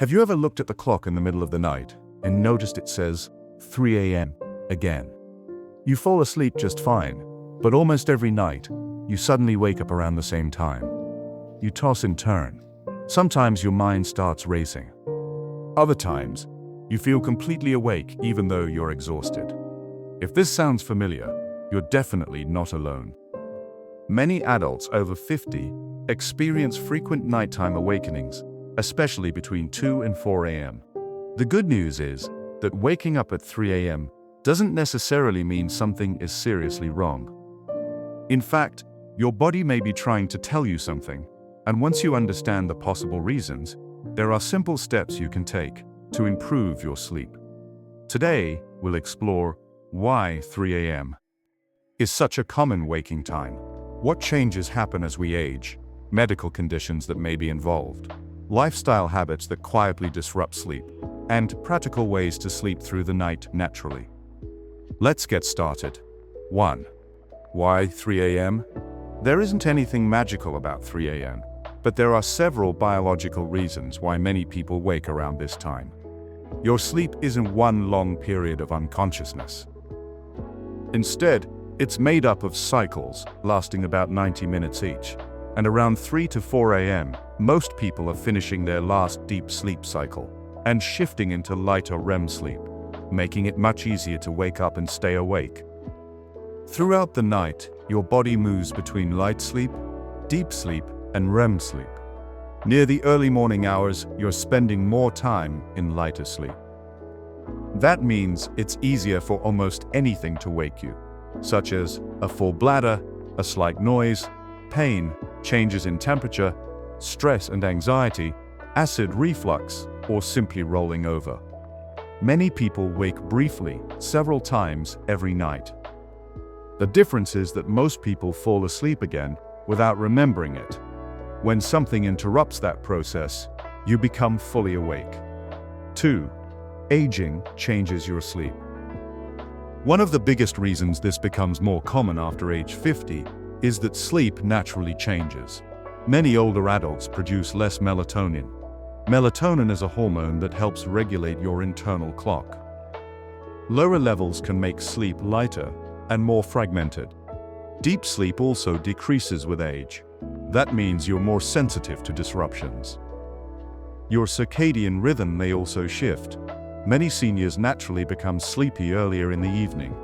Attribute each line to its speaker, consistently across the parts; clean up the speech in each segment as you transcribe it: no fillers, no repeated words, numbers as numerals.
Speaker 1: Have you ever looked at the clock in the middle of the night and noticed it says 3 a.m. again? You fall asleep just fine, but almost every night, you suddenly wake up around the same time. You toss and turn. Sometimes your mind starts racing. Other times, you feel completely awake even though you're exhausted. If this sounds familiar, you're definitely not alone. Many adults over 50 experience frequent nighttime awakenings, especially between 2 and 4 a.m. The good news is that waking up at 3 a.m. doesn't necessarily mean something is seriously wrong. In fact, your body may be trying to tell you something, and once you understand the possible reasons, there are simple steps you can take to improve your sleep. Today, we'll explore why 3 a.m. is such a common waking time, what changes happen as we age, medical conditions that may be involved, lifestyle habits that quietly disrupt sleep, and practical ways to sleep through the night naturally. Let's get started. 1. Why 3 a.m.? There isn't anything magical about 3 a.m., but there are several biological reasons why many people wake around this time. Your sleep isn't one long period of unconsciousness. Instead, it's made up of cycles lasting about 90 minutes each, and around 3 to 4 a.m., most people are finishing their last deep sleep cycle and shifting into lighter REM sleep, making it much easier to wake up and stay awake. Throughout the night, your body moves between light sleep, deep sleep, and REM sleep. Near the early morning hours, you're spending more time in lighter sleep. That means it's easier for almost anything to wake you, such as a full bladder, a slight noise, pain, changes in temperature, stress and anxiety, acid reflux, or simply rolling over. Many people wake briefly, several times every night. The difference is that most people fall asleep again without remembering it. When something interrupts that process, you become fully awake. 2. Aging changes your sleep. One of the biggest reasons this becomes more common after age 50 is that sleep naturally changes. Many older adults produce less melatonin. Melatonin is a hormone that helps regulate your internal clock. Lower levels can make sleep lighter and more fragmented. Deep sleep also decreases with age. That means you're more sensitive to disruptions. Your circadian rhythm may also shift. Many seniors naturally become sleepy earlier in the evening.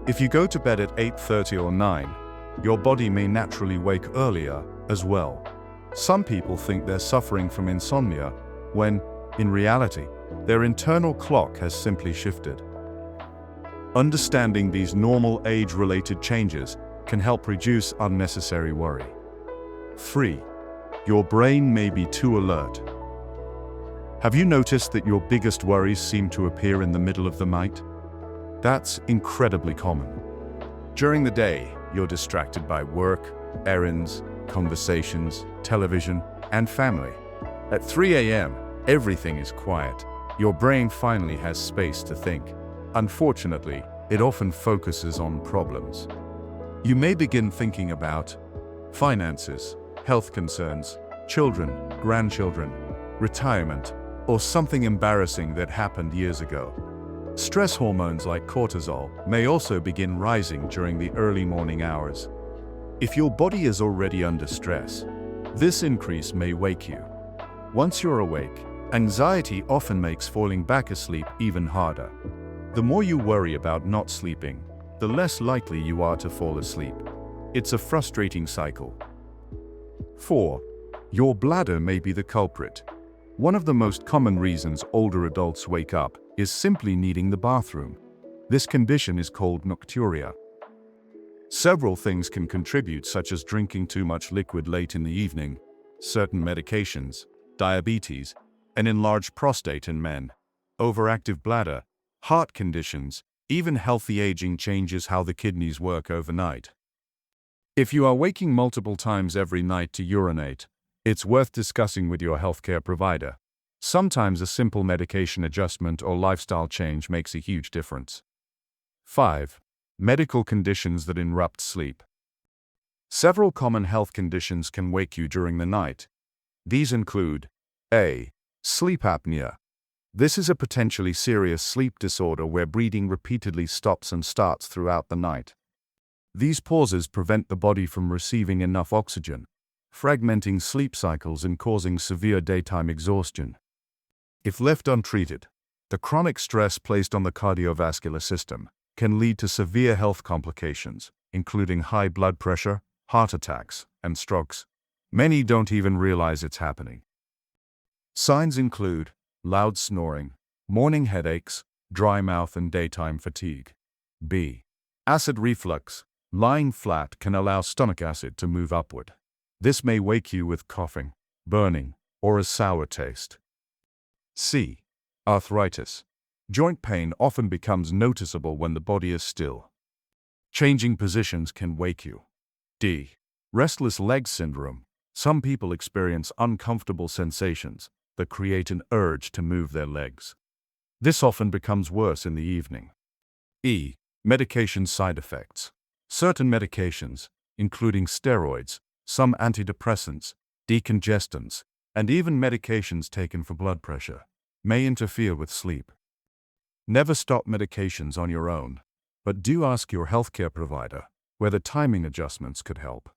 Speaker 1: If you go to bed at 8:30 or 9, your body may naturally wake earlier as well. Some people think they're suffering from insomnia when, in reality, their internal clock has simply shifted. Understanding these normal age-related changes can help reduce unnecessary worry. 3. Your brain may be too alert. Have you noticed that your biggest worries seem to appear in the middle of the night? That's incredibly common. During the day, you're distracted by work, errands, conversations, television, and family. At 3 a.m., everything is quiet. Your brain finally has space to think. Unfortunately, it often focuses on problems. You may begin thinking about finances, health concerns, children, grandchildren, retirement, or something embarrassing that happened years ago. Stress hormones like cortisol may also begin rising during the early morning hours. If your body is already under stress, this increase may wake you. Once you're awake, anxiety often makes falling back asleep even harder. The more you worry about not sleeping, the less likely you are to fall asleep. It's a frustrating cycle. 4. Your bladder may be the culprit. One of the most common reasons older adults wake up is simply needing the bathroom. This condition is called nocturia. Several things can contribute, such as drinking too much liquid late in the evening, certain medications, diabetes, an enlarged prostate in men, overactive bladder, heart conditions, even healthy aging changes how the kidneys work overnight. If you are waking multiple times every night to urinate, it's worth discussing with your healthcare provider. Sometimes a simple medication adjustment or lifestyle change makes a huge difference. 5. Medical conditions that interrupt sleep. Several common health conditions can wake you during the night. These include A. Sleep apnea. This is a potentially serious sleep disorder where breathing repeatedly stops and starts throughout the night. These pauses prevent the body from receiving enough oxygen, fragmenting sleep cycles and causing severe daytime exhaustion. If left untreated, the chronic stress placed on the cardiovascular system can lead to severe health complications, including high blood pressure, heart attacks, and strokes. Many don't even realize it's happening. Signs include loud snoring, morning headaches, dry mouth, and daytime fatigue. B. Acid reflux. Lying flat can allow stomach acid to move upward. This may wake you with coughing, burning, or a sour taste. C. Arthritis. Joint pain often becomes noticeable when the body is still. Changing positions can wake you. D. Restless leg syndrome. Some people experience uncomfortable sensations that create an urge to move their legs. This often becomes worse in the evening. E. Medication side effects. Certain medications, including steroids, some antidepressants, decongestants, and even medications taken for blood pressure, may interfere with sleep. Never stop medications on your own, but do ask your healthcare provider whether timing adjustments could help.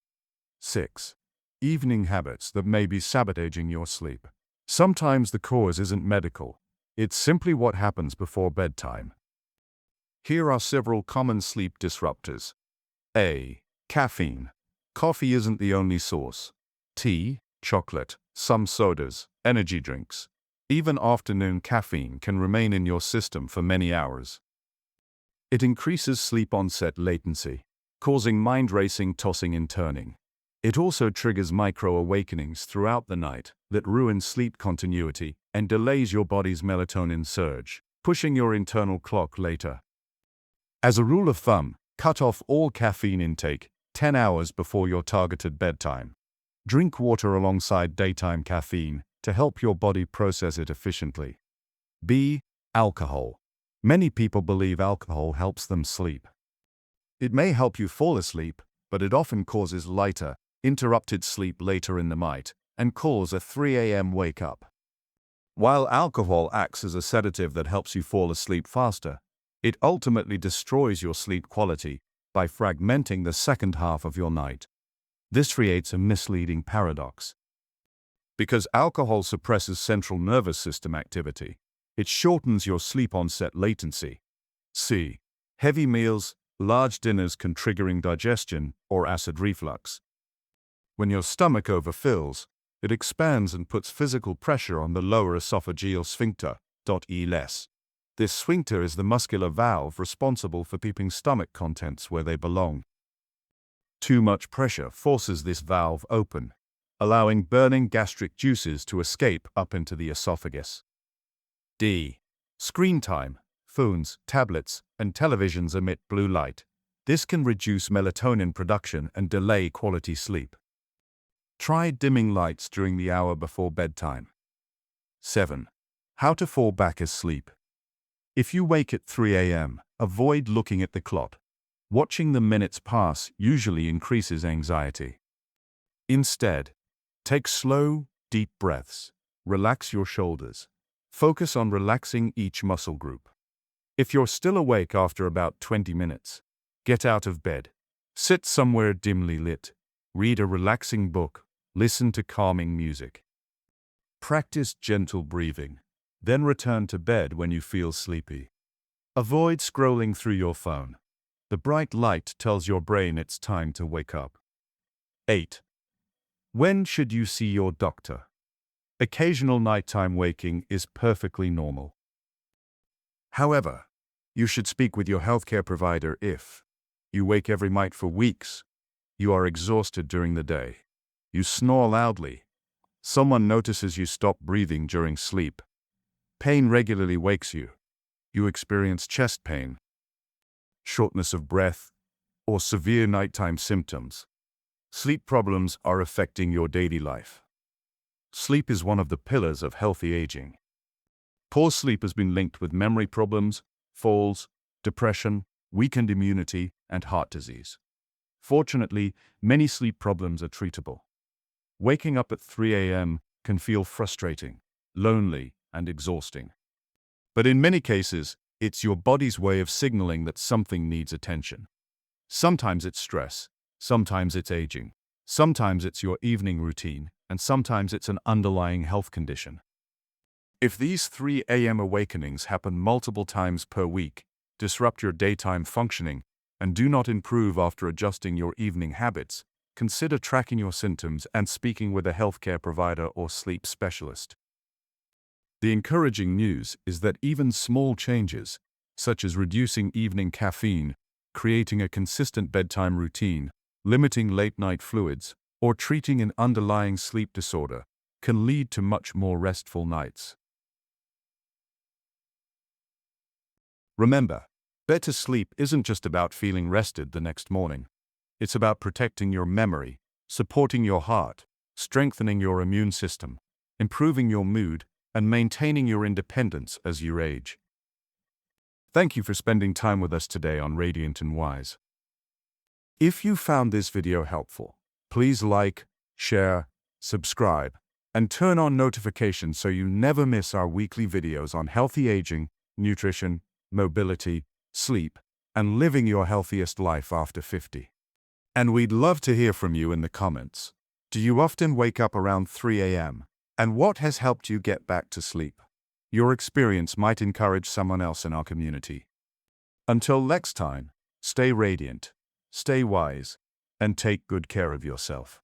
Speaker 1: 6. Evening habits that may be sabotaging your sleep. Sometimes the cause isn't medical. It's simply what happens before bedtime. Here are several common sleep disruptors. A. Caffeine. Coffee isn't the only source. Tea, chocolate, some sodas, energy drinks. Even afternoon caffeine can remain in your system for many hours. It increases sleep onset latency, causing mind racing, tossing and turning. It also triggers micro-awakenings throughout the night that ruin sleep continuity and delays your body's melatonin surge, pushing your internal clock later. As a rule of thumb, cut off all caffeine intake 10 hours before your targeted bedtime. Drink water alongside daytime caffeine to help your body process it efficiently. B. Alcohol. Many people believe alcohol helps them sleep. It may help you fall asleep, but it often causes lighter, interrupted sleep later in the night and cause a 3 a.m. wake-up. While alcohol acts as a sedative that helps you fall asleep faster, it ultimately destroys your sleep quality by fragmenting the second half of your night. This creates a misleading paradox. Because alcohol suppresses central nervous system activity, it shortens your sleep onset latency. C. Heavy meals, large dinners can trigger indigestion or acid reflux. When your stomach overfills, it expands and puts physical pressure on the lower esophageal sphincter, (ELES). This sphincter is the muscular valve responsible for keeping stomach contents where they belong. Too much pressure forces this valve open, allowing burning gastric juices to escape up into the esophagus. D. Screen time. Phones, tablets, and televisions emit blue light. This can reduce melatonin production and delay quality sleep. Try dimming lights during the hour before bedtime. 7. How to fall back asleep. If you wake at 3 a.m., avoid looking at the clock. Watching the minutes pass usually increases anxiety. Instead, take slow, deep breaths. Relax your shoulders. Focus on relaxing each muscle group. If you're still awake after about 20 minutes, get out of bed. Sit somewhere dimly lit. Read a relaxing book. Listen to calming music. Practice gentle breathing. Then return to bed when you feel sleepy. Avoid scrolling through your phone. The bright light tells your brain it's time to wake up. 8. When should you see your doctor? Occasional nighttime waking is perfectly normal. However, you should speak with your healthcare provider if you wake every night for weeks, you are exhausted during the day, you snore loudly, someone notices you stop breathing during sleep, pain regularly wakes you, you experience chest pain, shortness of breath, or severe nighttime symptoms. Sleep problems are affecting your daily life. Sleep is one of the pillars of healthy aging. Poor sleep has been linked with memory problems, falls, depression, weakened immunity, and heart disease. Fortunately, many sleep problems are treatable. Waking up at 3 a.m. can feel frustrating, lonely, and exhausting. But in many cases, it's your body's way of signaling that something needs attention. Sometimes it's stress, sometimes it's aging, sometimes it's your evening routine, and sometimes it's an underlying health condition. If these 3 a.m. awakenings happen multiple times per week, disrupt your daytime functioning, and do not improve after adjusting your evening habits, consider tracking your symptoms and speaking with a healthcare provider or sleep specialist. The encouraging news is that even small changes, such as reducing evening caffeine, creating a consistent bedtime routine, limiting late-night fluids, or treating an underlying sleep disorder, can lead to much more restful nights. Remember, better sleep isn't just about feeling rested the next morning. It's about protecting your memory, supporting your heart, strengthening your immune system, improving your mood, and maintaining your independence as you age. Thank you for spending time with us today on Radiant and Wise. If you found this video helpful, please like, share, subscribe, and turn on notifications so you never miss our weekly videos on healthy aging, nutrition, mobility, sleep, and living your healthiest life after 50. And we'd love to hear from you in the comments. Do you often wake up around 3 a.m.? And what has helped you get back to sleep? Your experience might encourage someone else in our community. Until next time, stay radiant, stay wise, and take good care of yourself.